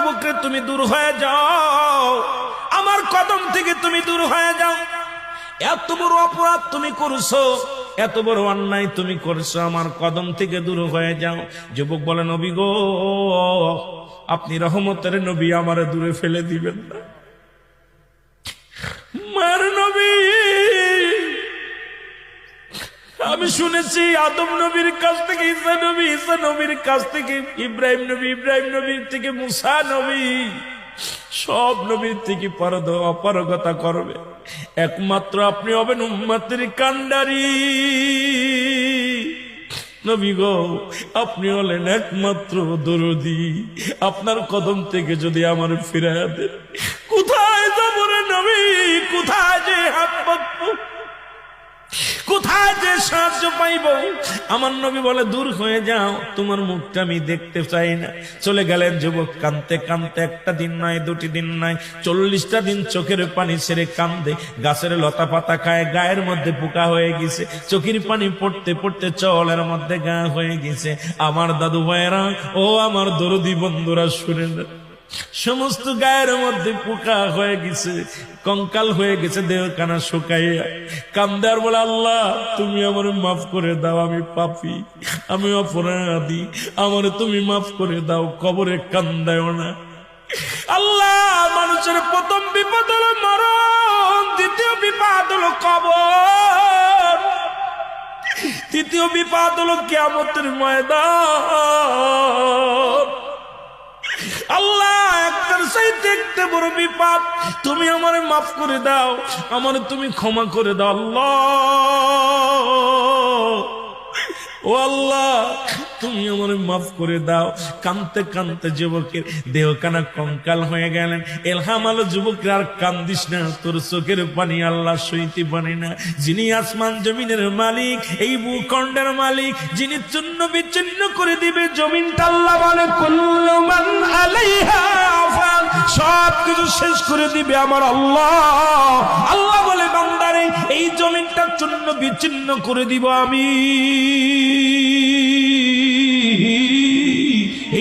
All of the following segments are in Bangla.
যুবকরে তুমি দূর হয়ে যাও, আমার কদম থেকে তুমি দূর হয়ে যাও। এত বড় অপরাধ তুমি করছো, এত বড় অন্যায় তুমি করছো, আমার কদম থেকে দূর হয়ে যাও। যুবক বলে, নবী গো, আপনি রহমতের নবী, আমারে দূরে ফেলে দিবেন না। মার নবী, আমি শুনেছি আদম নবীর কাছ থেকে ঈসা নবী, ঈসা নবীর কাছ থেকে ইব্রাহিম নবী, ইব্রাহিম নবীর থেকে মুসা নবী, সব নবীর থেকে অপারগতা করবে, একমাত্র আপনি হবেন উম্মতের কান্ডারি। নবী গো, আপনি হলেন একমাত্র দরদি, আপনার কদম থেকে যদি আমার ফিরাইয়া দেন, কোথায় যাব রে নবী, কোথায় যে হাত পাতবো, কোথায় যে সাহায্য পাইব? আমার নবী বলে, দূর হয়ে যাও, তোমার মুখটা আমি দেখতে চাই না। চলে গেলেন যুবক কাঁদতে কাঁদতে, একটা দিন নয়, দুটি দিন নয়, 40টা দিন চোখের পানি ছেড়ে কান্দে। গাছের লতা পাতা খায়, গায়ের মধ্যে পোকা হয়ে গেছে, চোখের পানি পড়তে পড়তে চলের মধ্যে গা হয়ে গেছে। আমার দাদু ভাইয়েরা, ও আমার দরদি বন্ধুরা, শুনে না, সমস্ত গায়ের মধ্যে পোকা হয়ে গেছে, কঙ্কাল হয়ে গেছে, দেহখানা শুকাইয়া কান্দে আর বলে, আল্লাহ তুমি আমার মাফ করে দাও, আমি পাপী, আমি অপরাধী, আমার তুমি মাফ করে দাও, কবরে কান্দায়ও না। আল্লাহ, মানুষের প্রথম বিপদ হলো মরণ, দ্বিতীয় বিপদ হলো কবর, তৃতীয় বিপদ হলো কিয়ামতের ময়দান। আল্লাহ, একটার চাইতে একটা বড় বিপদ, তুমি আমারে মাফ করে দাও, আমারে তুমি ক্ষমা করে দাও আল্লাহ, ও আল্লাহ তুমি আমারে মাফ করে দাও। কানতে কানতে যুবকের দেহখানা কঙ্কাল হয়ে গেলেন। এলহাম আলো, যুবকের আর কান্দিস না, তোর চোখের পানি আল্লাহ সইতে পারে না। যিনি আসমান জমিনের মালিক, এই ভূখণ্ডের মালিক, যিনি চূর্ণ বিচ্ছিন্ন করে দিবে জমিনটা, আল্লাহ বলে, কুল্লু মান আলাইহা ফান, সব কিছু শেষ করে দিবে আমার আল্লাহ। আল্লাহ বলে, বান্দারে, এই জমিনটা চূর্ণ বিচ্ছিন্ন করে দিব আমি,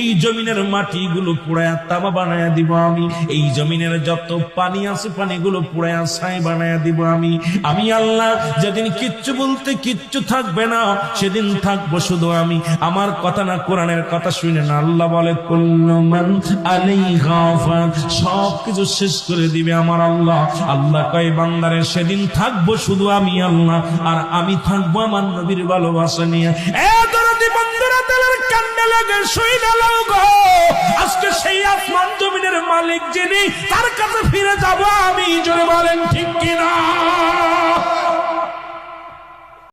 এই জমিনের মাটিগুলো পুড়ায়া তামা বানায়া দিব আমি, এই জমিনের যত পানি আছে পানিগুলো পুড়ায়া ছাই বানায়া দিব আমি। আমি আল্লাহ যেদিন কিচ্ছু বলতে কিচ্ছু থাকবে না, সেদিন থাকবো শুধু আমি। আমার কথা না, কোরআনের কথা শুনে না। আল্লাহ বলে, কুল্লু মান আলাইহা ফান, সব কিছু শেষ করে দিবে আমার আল্লাহ। আল্লাহ কয়, বান্দারে, সেদিন থাকবো শুধু আমি আল্লাহ, আর আমি থাকবো আমার নবীর ভালোবাসা নিয়ে। বন্ধুরা, তেলের কান্ডা লাগে, শুই না গো, আজকে সেই আসমান জমিনের মালিক যিনি, তার কাছে ফিরে যাব আমি। জোরে বলেন ঠিক কিনা?